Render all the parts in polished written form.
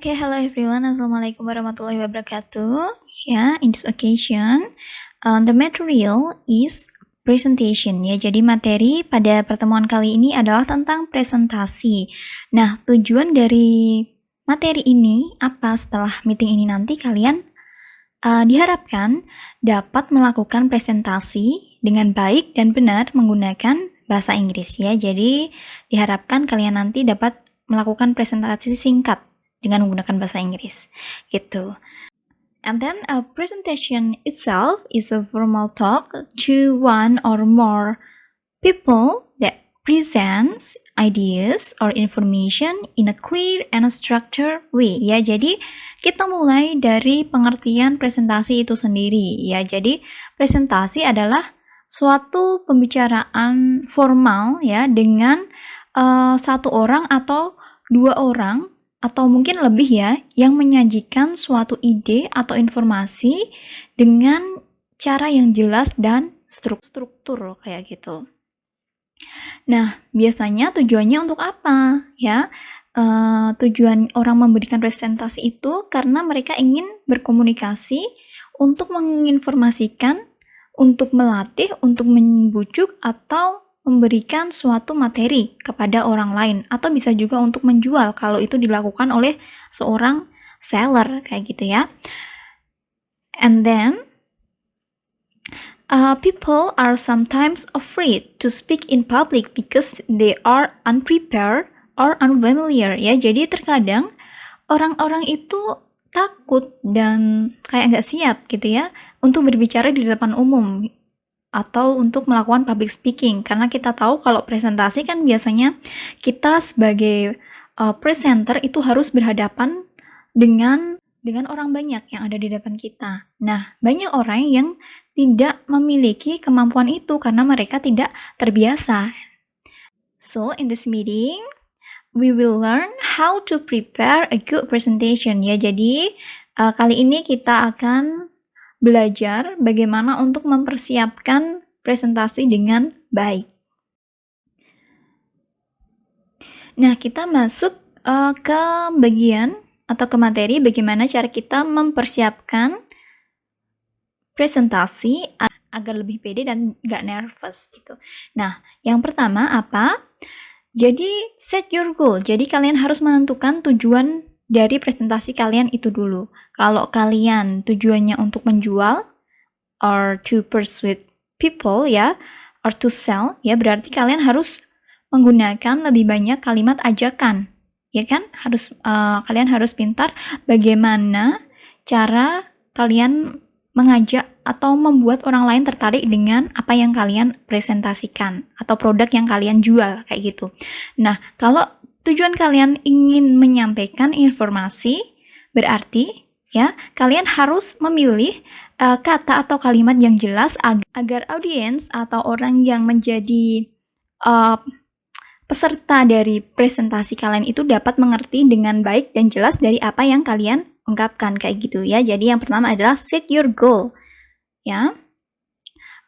Okay, hello everyone. Assalamualaikum warahmatullahi wabarakatuh. In this occasion, the material is presentation ya. Jadi materi pada pertemuan kali ini adalah tentang presentasi. Nah, tujuan dari materi ini apa? Setelah meeting ini nanti kalian diharapkan dapat melakukan presentasi dengan baik dan benar menggunakan bahasa Inggris ya. Jadi diharapkan kalian nanti dapat melakukan presentasi singkat dengan menggunakan bahasa Inggris gitu. And then a presentation itself is a formal talk to one or more people that presents ideas or information in a clear and a structured way ya. Jadi kita mulai dari pengertian presentasi itu sendiri ya. Jadi presentasi adalah suatu pembicaraan formal ya dengan satu orang atau dua orang atau mungkin lebih ya, yang menyajikan suatu ide atau informasi dengan cara yang jelas dan struktur kayak gitu. Nah, biasanya tujuannya untuk apa ya? Tujuan orang memberikan presentasi itu karena mereka ingin berkomunikasi untuk menginformasikan, untuk melatih, untuk membujuk atau memberikan suatu materi kepada orang lain atau bisa juga untuk menjual kalau itu dilakukan oleh seorang seller kayak gitu ya. And then people are sometimes afraid to speak in public because they are unprepared or unfamiliar ya. Jadi terkadang orang-orang itu takut dan kayak nggak siap gitu ya untuk berbicara di depan umum atau untuk melakukan public speaking, karena kita tahu kalau presentasi kan biasanya kita sebagai presenter itu harus berhadapan dengan orang banyak yang ada di depan kita. Nah, banyak orang yang tidak memiliki kemampuan itu karena mereka tidak terbiasa. So, in this meeting, we will learn how to prepare a good presentation ya. Jadi, kali ini kita akan belajar bagaimana untuk mempersiapkan presentasi dengan baik. Nah, kita masuk ke bagian atau ke materi bagaimana cara kita mempersiapkan presentasi agar lebih pede dan gak nervous gitu. Nah, yang pertama apa? Jadi set your goal. Jadi kalian harus menentukan tujuan dari presentasi kalian itu dulu. Kalau kalian tujuannya untuk menjual or to persuade people ya, or to sell ya, berarti kalian harus menggunakan lebih banyak kalimat ajakan. Ya kan? Kalian harus pintar bagaimana cara kalian mengajak atau membuat orang lain tertarik dengan apa yang kalian presentasikan atau produk yang kalian jual kayak gitu. Nah, kalau tujuan kalian ingin menyampaikan informasi, berarti ya kalian harus memilih kata atau kalimat yang jelas agar audiens atau orang yang menjadi peserta dari presentasi kalian itu dapat mengerti dengan baik dan jelas dari apa yang kalian ungkapkan kayak gitu ya. Jadi yang pertama adalah set your goal ya.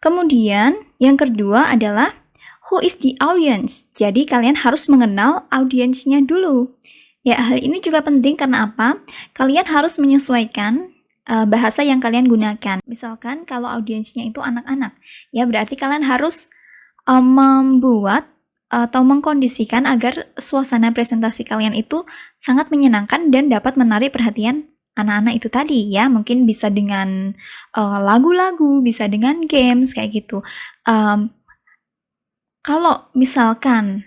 Kemudian yang kedua adalah who is the audience. Jadi kalian harus mengenal audiensnya dulu. Ya, hal ini juga penting karena apa? Kalian harus menyesuaikan bahasa yang kalian gunakan. Misalkan kalau audiensnya itu anak-anak, ya berarti kalian harus membuat atau mengkondisikan agar suasana presentasi kalian itu sangat menyenangkan dan dapat menarik perhatian anak-anak itu tadi ya. Mungkin bisa dengan lagu-lagu, bisa dengan games kayak gitu. Kalau misalkan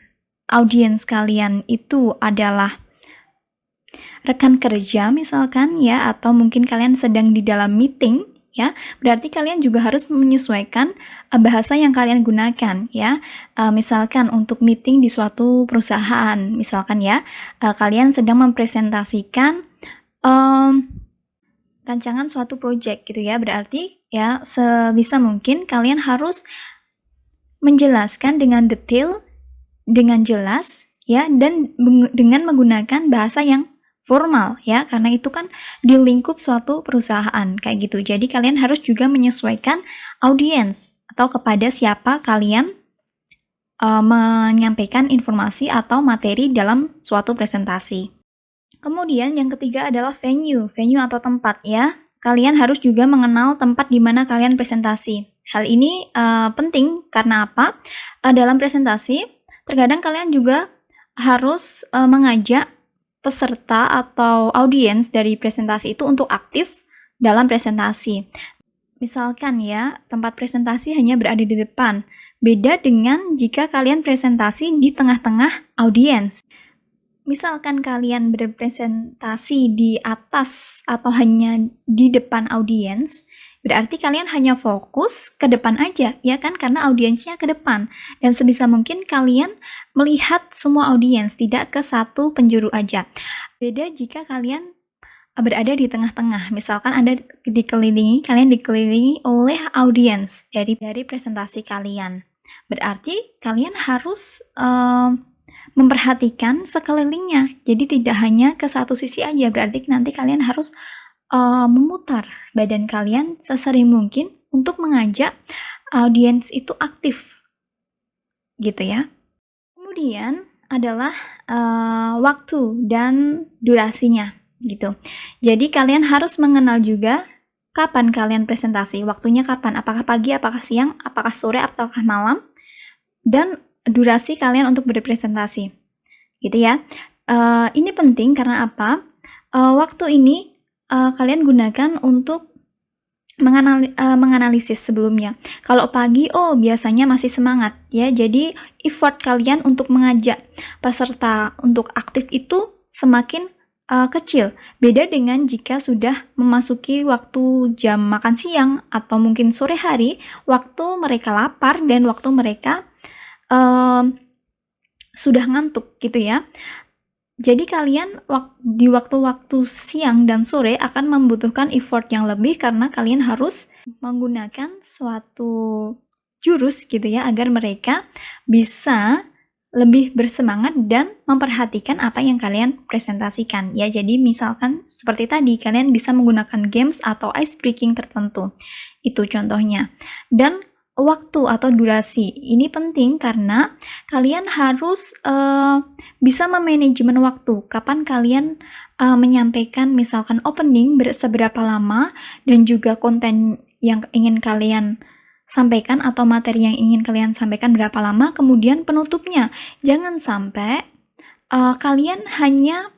audiens kalian itu adalah rekan kerja misalkan ya, atau mungkin kalian sedang di dalam meeting ya, berarti kalian juga harus menyesuaikan bahasa yang kalian gunakan ya. Misalkan untuk meeting di suatu perusahaan misalkan ya, kalian sedang mempresentasikan rancangan suatu project gitu ya, berarti ya sebisa mungkin kalian harus menjelaskan dengan detail, dengan jelas ya, dan dengan menggunakan bahasa yang formal ya, karena itu kan di lingkup suatu perusahaan kayak gitu. Jadi kalian harus juga menyesuaikan audiens atau kepada siapa kalian menyampaikan informasi atau materi dalam suatu presentasi. Kemudian yang ketiga adalah venue atau tempat ya. Kalian harus juga mengenal tempat di mana kalian presentasi. Hal ini penting karena apa? Dalam presentasi, terkadang kalian juga harus mengajak peserta atau audiens dari presentasi itu untuk aktif dalam presentasi. Misalkan ya, tempat presentasi hanya berada di depan. Beda dengan jika kalian presentasi di tengah-tengah audiens. Misalkan kalian berpresentasi di atas atau hanya di depan audiens, berarti kalian hanya fokus ke depan aja, ya kan? Karena audiensnya ke depan. Dan sebisa mungkin kalian melihat semua audiens, tidak ke satu penjuru aja. Beda jika kalian berada di tengah-tengah. Misalkan kalian dikelilingi oleh audiens dari presentasi kalian. Berarti kalian harus memperhatikan sekelilingnya. Jadi tidak hanya ke satu sisi aja, berarti nanti kalian harus memutar badan kalian sesering mungkin untuk mengajak audiens itu aktif. Gitu ya. Kemudian adalah waktu dan durasinya gitu. Jadi kalian harus mengenal juga kapan kalian presentasi, waktunya kapan, apakah pagi, apakah siang, apakah sore, apakah malam, dan durasi kalian untuk berpresentasi, gitu ya. Ini penting karena apa? Waktu ini kalian gunakan untuk menganalisis sebelumnya. Kalau pagi, biasanya masih semangat ya. Jadi effort kalian untuk mengajak peserta untuk aktif itu semakin kecil. Beda dengan jika sudah memasuki waktu jam makan siang atau mungkin sore hari, waktu mereka lapar dan waktu mereka sudah ngantuk gitu ya. Jadi kalian di waktu-waktu siang dan sore akan membutuhkan effort yang lebih karena kalian harus menggunakan suatu jurus gitu ya agar mereka bisa lebih bersemangat dan memperhatikan apa yang kalian presentasikan ya. Jadi misalkan seperti tadi kalian bisa menggunakan games atau ice breaking tertentu. Itu contohnya. Dan waktu atau durasi ini penting karena kalian harus bisa memanajemen waktu. Kapan kalian menyampaikan misalkan opening seberapa lama dan juga konten yang ingin kalian sampaikan atau materi yang ingin kalian sampaikan berapa lama, kemudian penutupnya. Jangan sampai kalian hanya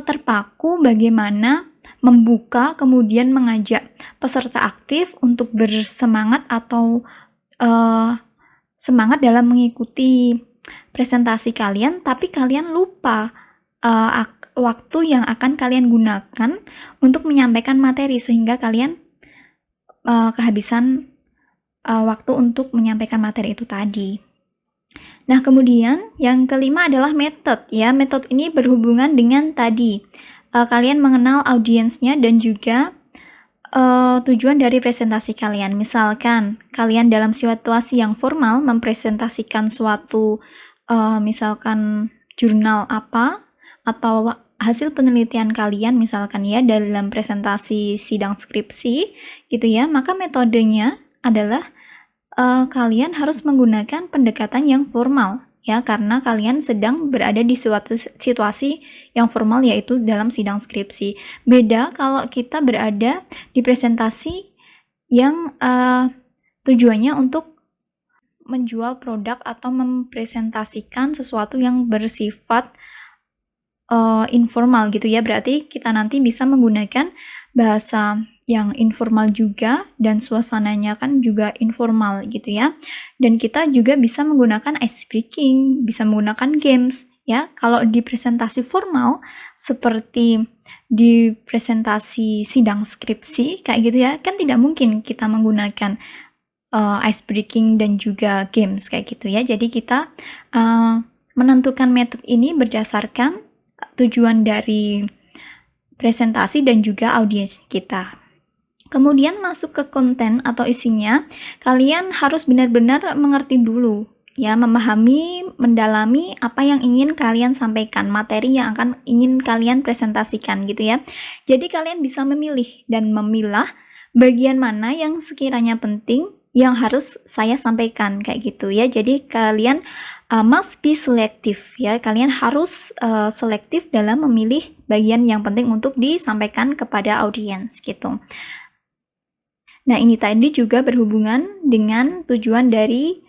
terpaku bagaimana membuka kemudian mengajak peserta aktif untuk bersemangat atau semangat dalam mengikuti presentasi kalian, tapi kalian lupa waktu yang akan kalian gunakan untuk menyampaikan materi sehingga kalian kehabisan waktu untuk menyampaikan materi itu tadi. Nah, kemudian yang kelima adalah method ya. Method ini berhubungan dengan tadi. Kalian mengenal audiensnya dan juga tujuan dari presentasi kalian. Misalkan kalian dalam situasi yang formal mempresentasikan suatu misalkan jurnal apa atau hasil penelitian kalian misalkan ya dalam presentasi sidang skripsi gitu ya, maka metodenya adalah kalian harus menggunakan pendekatan yang formal ya, karena kalian sedang berada di suatu situasi yang formal yaitu dalam sidang skripsi. Beda kalau kita berada di presentasi yang tujuannya untuk menjual produk atau mempresentasikan sesuatu yang bersifat informal gitu ya. Berarti kita nanti bisa menggunakan bahasa yang informal juga dan suasananya kan juga informal gitu ya. Dan kita juga bisa menggunakan ice breaking, bisa menggunakan games ya. Kalau di presentasi formal seperti di presentasi sidang skripsi kayak gitu ya, kan tidak mungkin kita menggunakan ice breaking dan juga games kayak gitu ya. Jadi kita menentukan metode ini berdasarkan tujuan dari presentasi dan juga audiens kita. Kemudian masuk ke konten atau isinya, kalian harus benar-benar mengerti dulu ya, memahami, mendalami apa yang ingin kalian sampaikan, materi yang akan ingin kalian presentasikan gitu ya. Jadi kalian bisa memilih dan memilah bagian mana yang sekiranya penting yang harus saya sampaikan kayak gitu ya. Jadi kalian must be selective ya. Kalian harus selektif dalam memilih bagian yang penting untuk disampaikan kepada audiens gitu. Nah, ini tadi juga berhubungan dengan tujuan dari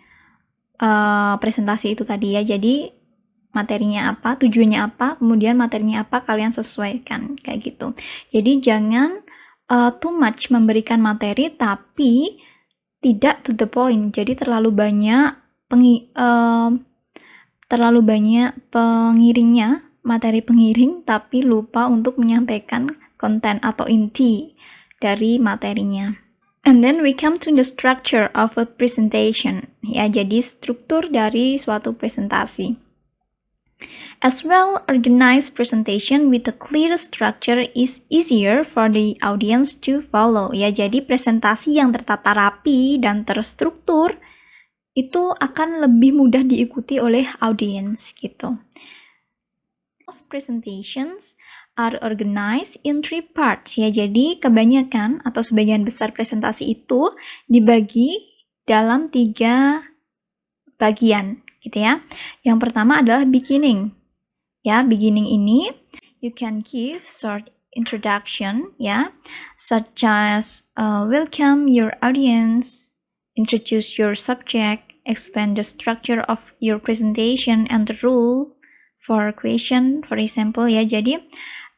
presentasi itu tadi ya. Jadi materinya apa, tujuannya apa, kemudian materinya apa, kalian sesuaikan kayak gitu. Jadi jangan too much memberikan materi tapi tidak to the point. Jadi terlalu banyak pengiringnya, materi pengiring, tapi lupa untuk menyampaikan konten atau inti dari materinya. And then we come to the structure of a presentation. Ya, jadi struktur dari suatu presentasi. As well, organized presentation with a clear structure is easier for the audience to follow. Ya, jadi presentasi yang tertata rapi dan terstruktur itu akan lebih mudah diikuti oleh audiens gitu. Most presentations are organized in 3 parts. Ya, jadi kebanyakan atau sebagian besar presentasi itu dibagi dalam 3 bagian gitu ya. Yang pertama adalah beginning. Ya, beginning ini you can give short introduction ya, such as welcome your audience, introduce your subject, explain the structure of your presentation and the rule for question, for example ya. Jadi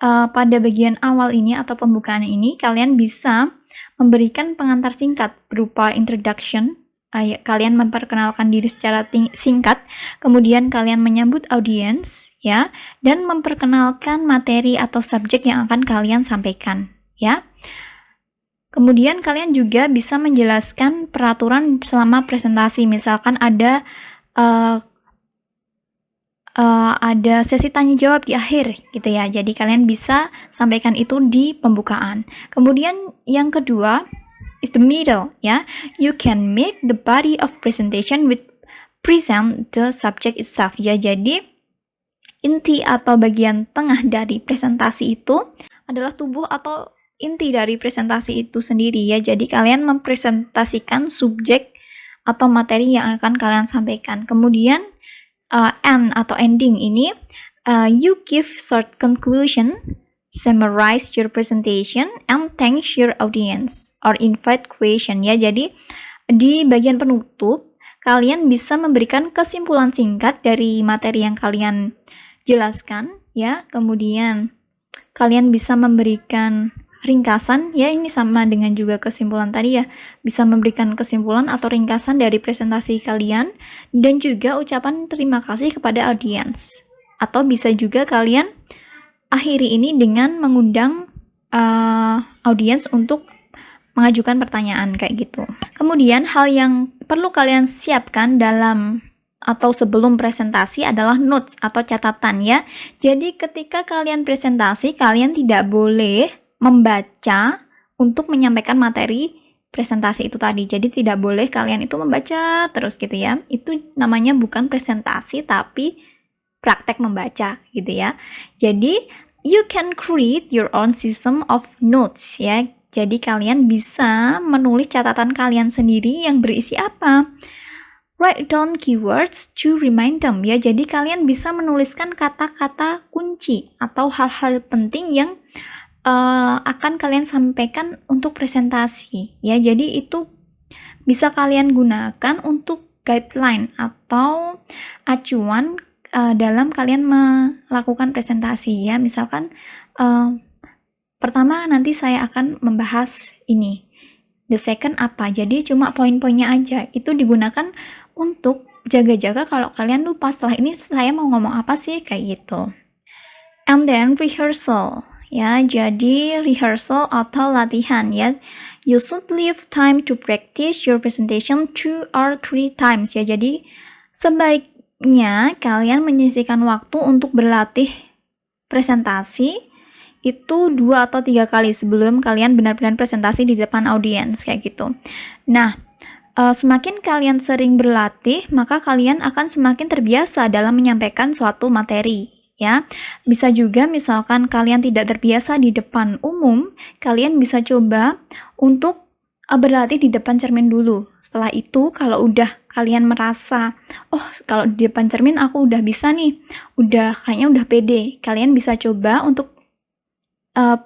pada bagian awal ini atau pembukaan ini kalian bisa memberikan pengantar singkat berupa introduction. Kalian memperkenalkan diri secara singkat, kemudian kalian menyambut audiens ya, dan memperkenalkan materi atau subjek yang akan kalian sampaikan ya. Kemudian kalian juga bisa menjelaskan peraturan selama presentasi, misalkan ada sesi tanya jawab di akhir gitu ya. Jadi kalian bisa sampaikan itu di pembukaan. Kemudian yang kedua is the middle ya. You can make the body of presentation with present the subject itself ya. Jadi inti atau bagian tengah dari presentasi itu adalah tubuh atau inti dari presentasi itu sendiri ya. Jadi kalian mempresentasikan subjek atau materi yang akan kalian sampaikan. Kemudian end atau ending ini you give short conclusion, summarize your presentation, and thank your audience or invite question ya. Jadi di bagian penutup kalian bisa memberikan kesimpulan singkat dari materi yang kalian jelaskan ya. Kemudian kalian bisa memberikan ringkasan ya, ini sama dengan juga kesimpulan tadi ya, bisa memberikan kesimpulan atau ringkasan dari presentasi kalian dan juga ucapan terima kasih kepada audiens. Atau bisa juga kalian akhiri ini dengan mengundang audiens untuk mengajukan pertanyaan kayak gitu. Kemudian hal yang perlu kalian siapkan dalam atau sebelum presentasi adalah notes atau catatan ya. Jadi ketika kalian presentasi, kalian tidak boleh membaca untuk menyampaikan materi presentasi itu tadi. Jadi tidak boleh kalian itu membaca terus gitu ya. Itu namanya bukan presentasi tapi praktek membaca gitu ya. Jadi you can create your own system of notes ya. Jadi kalian bisa menulis catatan kalian sendiri yang berisi apa? Write down keywords to remind them ya. Jadi kalian bisa menuliskan kata-kata kunci atau hal-hal penting yang akan kalian sampaikan untuk presentasi ya. Jadi itu bisa kalian gunakan untuk guideline atau acuan dalam kalian melakukan presentasi ya. Misalkan pertama nanti saya akan membahas ini, the second apa, jadi cuma poin-poinnya aja. Itu digunakan untuk jaga-jaga kalau kalian lupa setelah ini saya mau ngomong apa sih kayak gitu. And then rehearsal ya, jadi rehearsal atau latihan ya. You should leave time to practice your presentation 2 or 3 times ya. Jadi sebaiknya kalian menyisihkan waktu untuk berlatih presentasi itu 2 atau 3 kali sebelum kalian benar-benar presentasi di depan audiens kayak gitu. Nah, semakin kalian sering berlatih, maka kalian akan semakin terbiasa dalam menyampaikan suatu materi. Ya, bisa juga misalkan kalian tidak terbiasa di depan umum, kalian bisa coba untuk berlatih di depan cermin dulu. Setelah itu kalau udah kalian merasa, oh kalau di depan cermin aku udah bisa nih, kayaknya udah pede, kalian bisa coba untuk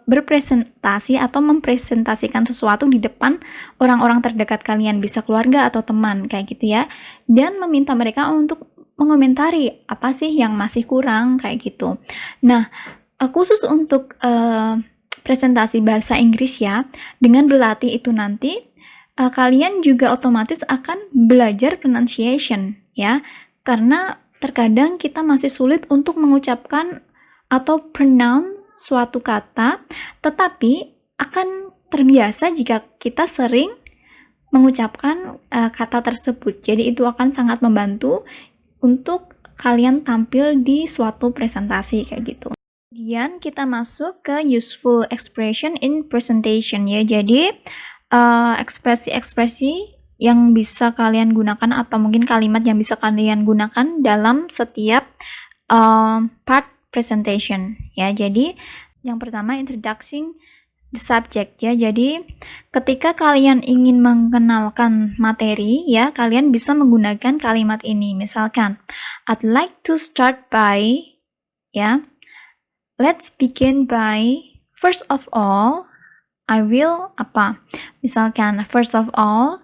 berpresentasi atau mempresentasikan sesuatu di depan orang-orang terdekat kalian, bisa keluarga atau teman kayak gitu ya, dan meminta mereka untuk mengomentari apa sih yang masih kurang kayak gitu. Nah, khusus untuk presentasi bahasa Inggris ya, dengan berlatih itu nanti kalian juga otomatis akan belajar pronunciation ya, karena terkadang kita masih sulit untuk mengucapkan atau pronounce suatu kata, tetapi akan terbiasa jika kita sering mengucapkan kata tersebut. Jadi itu akan sangat membantu untuk kalian tampil di suatu presentasi kayak gitu. Kemudian kita masuk ke useful expression in presentation ya. Jadi ekspresi-ekspresi yang bisa kalian gunakan atau mungkin kalimat yang bisa kalian gunakan dalam setiap part presentation ya. Jadi yang pertama introducing the subject ya. Jadi ketika kalian ingin mengenalkan materi ya, kalian bisa menggunakan kalimat ini. Misalkan I'd like to start by ya. Let's begin by first of all I will apa? Misalkan first of all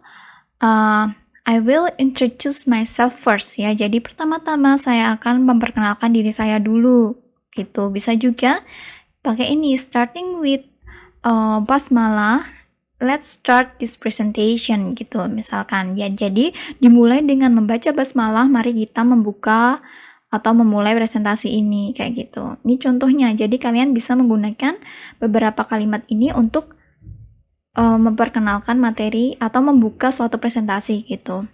I will introduce myself first ya. Jadi pertama-tama saya akan memperkenalkan diri saya dulu gitu. Bisa juga pakai ini starting with basmalah. Let's start this presentation gitu misalkan ya. Jadi dimulai dengan membaca basmalah, mari kita membuka atau memulai presentasi ini kayak gitu. Ini contohnya. Jadi kalian bisa menggunakan beberapa kalimat ini untuk memperkenalkan materi atau membuka suatu presentasi gitu.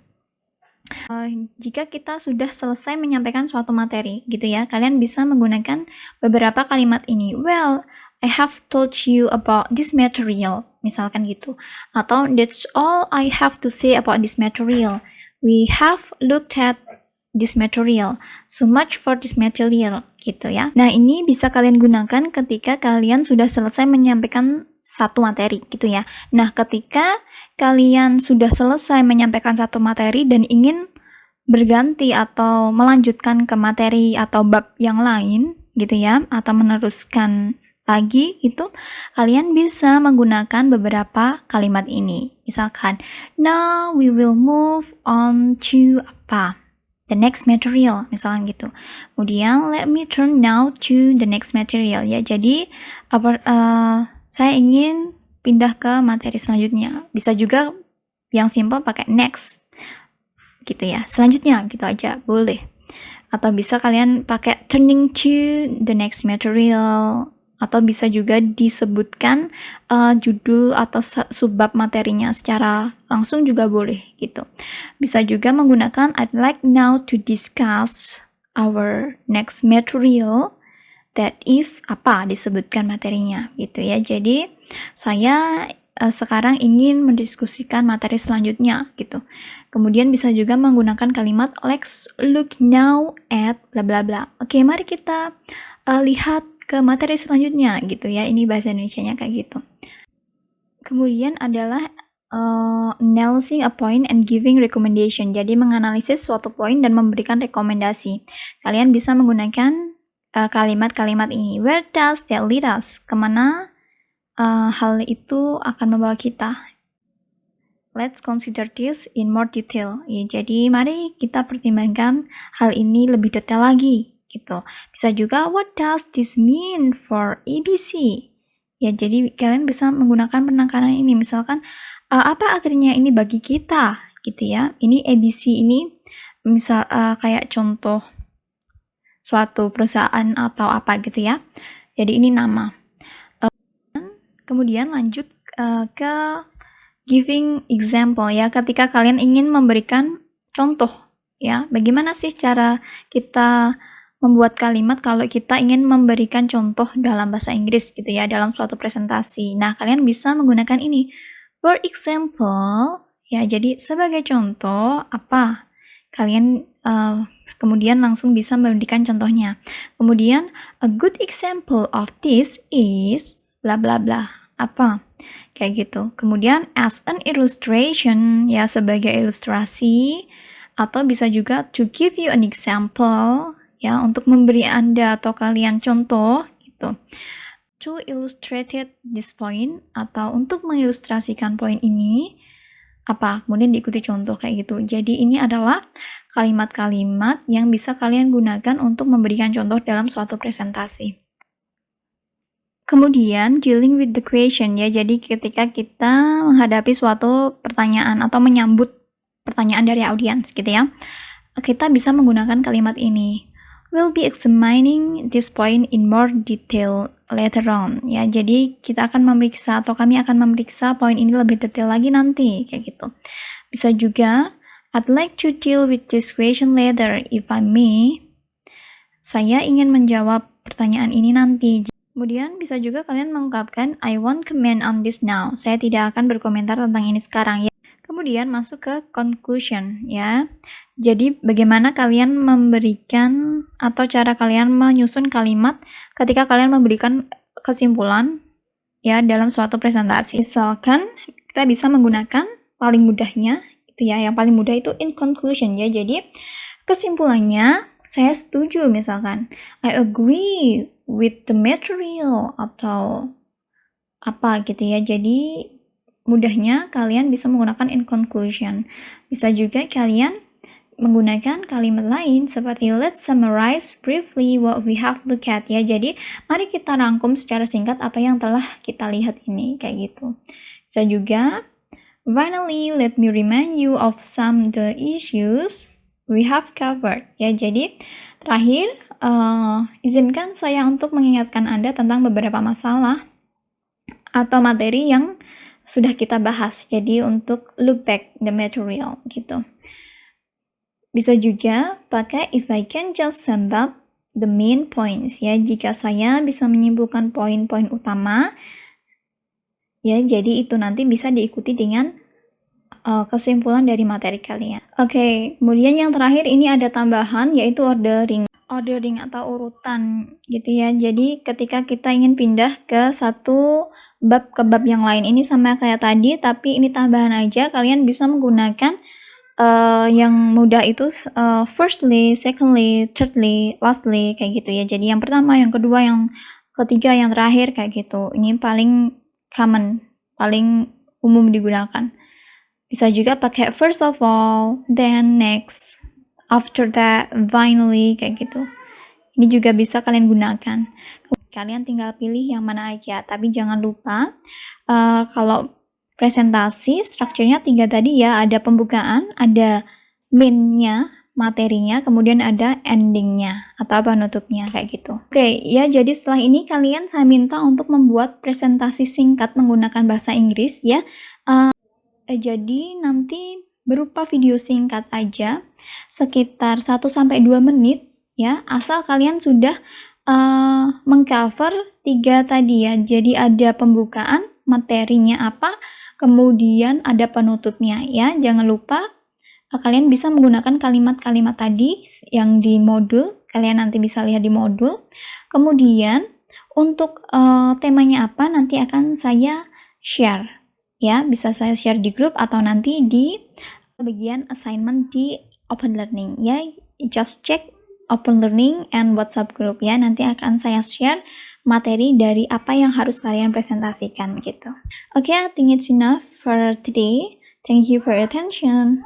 Jika kita sudah selesai menyampaikan suatu materi gitu ya, kalian bisa menggunakan beberapa kalimat ini. Well, I have told you about this material, misalkan gitu. Atau that's all I have to say about this material. We have looked at this material. So much for this material gitu ya. Nah, ini bisa kalian gunakan ketika kalian sudah selesai menyampaikan satu materi gitu ya. Nah, ketika kalian sudah selesai menyampaikan satu materi dan ingin berganti atau melanjutkan ke materi atau bab yang lain gitu ya, atau meneruskan lagi itu, kalian bisa menggunakan beberapa kalimat ini. Misalkan, now we will move on to apa? The next material, misalnya gitu. Kemudian, let me turn now to the next material ya. Jadi saya ingin pindah ke materi selanjutnya. Bisa juga yang simple pakai next gitu ya. Selanjutnya gitu aja boleh. Atau bisa kalian pakai turning to the next material, atau bisa juga disebutkan judul atau subbab materinya secara langsung juga boleh gitu. Bisa juga menggunakan I'd like now to discuss our next material. That is apa disebutkan materinya gitu ya. Jadi saya sekarang ingin mendiskusikan materi selanjutnya gitu. Kemudian bisa juga menggunakan kalimat let's look now at bla bla bla. Oke, mari kita lihat ke materi selanjutnya gitu ya. Ini bahasa Indonesianya kayak gitu. Kemudian adalah analyzing a point and giving recommendation. Jadi menganalisis suatu poin dan memberikan rekomendasi. Kalian bisa menggunakan kalimat-kalimat ini. Where does that lead us? Kemana hal itu akan membawa kita? Let's consider this in more detail. Ya, jadi mari kita pertimbangkan hal ini lebih detail lagi gitu. Bisa juga what does this mean for ABC? Ya, jadi kalian bisa menggunakan penekanan ini. Misalkan apa artinya ini bagi kita gitu ya. Ini ABC ini misal kayak contoh suatu perusahaan atau apa gitu ya. Jadi ini nama. Kemudian lanjut ke giving example ya. Ketika kalian ingin memberikan contoh ya. Bagaimana sih cara kita membuat kalimat kalau kita ingin memberikan contoh dalam bahasa Inggris gitu ya, dalam suatu presentasi. Nah, kalian bisa menggunakan ini. For example, ya jadi sebagai contoh apa? Kalian kemudian langsung bisa memberikan contohnya. Kemudian, a good example of this is bla bla bla. Apa? kayak gitu. Kemudian as an illustration, ya sebagai ilustrasi, atau bisa juga to give you an example, ya untuk memberi Anda atau kalian contoh gitu. To illustrate this point, atau untuk mengilustrasikan poin ini, apa? Kemudian diikuti contoh kayak gitu. Jadi ini adalah kalimat-kalimat yang bisa kalian gunakan untuk memberikan contoh dalam suatu presentasi. Kemudian dealing with the question, ya. Jadi ketika kita menghadapi suatu pertanyaan atau menyambut pertanyaan dari audiens gitu ya, kita bisa menggunakan kalimat ini. We'll be examining this point in more detail later on, ya. Jadi kita akan memeriksa atau kami akan memeriksa poin ini lebih detail lagi nanti kayak gitu. Bisa juga I'd like to deal with this question later if I may. Saya ingin menjawab pertanyaan ini nanti. Kemudian bisa juga kalian mengungkapkan I won't comment on this now. Saya tidak akan berkomentar tentang ini sekarang, ya. Kemudian masuk ke conclusion, ya. Jadi bagaimana kalian memberikan atau cara kalian menyusun kalimat ketika kalian memberikan kesimpulan, ya, dalam suatu presentasi. Misalkan kita bisa menggunakan paling mudahnya itu, ya. Yang paling mudah itu in conclusion, ya. Jadi kesimpulannya saya setuju, misalkan I agree with the material atau apa gitu ya. Jadi mudahnya kalian bisa menggunakan in conclusion. Bisa juga kalian menggunakan kalimat lain seperti let's summarize briefly what we have looked at, ya. Jadi mari kita rangkum secara singkat apa yang telah kita lihat ini kayak gitu. Bisa juga finally let me remind you of some the issues we have covered, ya. Jadi terakhir izinkan saya untuk mengingatkan Anda tentang beberapa masalah atau materi yang sudah kita bahas. Jadi untuk look back the material gitu. Bisa juga pakai if I can just sum up the main points, ya. Jika saya bisa menyimpulkan poin-poin utama, ya, jadi itu nanti bisa diikuti dengan kesimpulan dari materi kalian. Oke, kemudian yang terakhir ini ada tambahan yaitu ordering atau urutan gitu ya. Jadi ketika kita ingin pindah ke satu bab ke bab yang lain, ini sama kayak tadi tapi ini tambahan aja. Kalian bisa menggunakan yang mudah itu firstly, secondly, thirdly, lastly kayak gitu ya. Jadi yang pertama, yang kedua, yang ketiga, yang terakhir kayak gitu. Ini paling common, paling umum digunakan. Bisa juga pakai first of all, then next, after that, finally, kayak gitu. Ini juga bisa kalian gunakan. Kalian tinggal pilih yang mana aja. Tapi jangan lupa, kalau presentasi, strukturnya 3 tadi ya. Ada pembukaan, ada main-nya, materinya, kemudian ada ending-nya atau penutupnya kayak gitu. Oke, ya, jadi setelah ini kalian saya minta untuk membuat presentasi singkat menggunakan bahasa Inggris, ya. Jadi nanti berupa video singkat aja sekitar 1-2 menit, ya, asal kalian sudah mengcover 3 tadi ya. Jadi ada pembukaan, materinya apa, kemudian ada penutupnya, ya. Jangan lupa kalian bisa menggunakan kalimat-kalimat tadi yang di modul, kalian nanti bisa lihat di modul. Kemudian untuk temanya apa nanti akan saya share, ya. Bisa saya share di grup atau nanti di bagian assignment di Open Learning, ya. Just check Open Learning and WhatsApp group, ya. Nanti akan saya share materi dari apa yang harus kalian presentasikan gitu. Oke, I think it's enough for today. Thank you for your attention.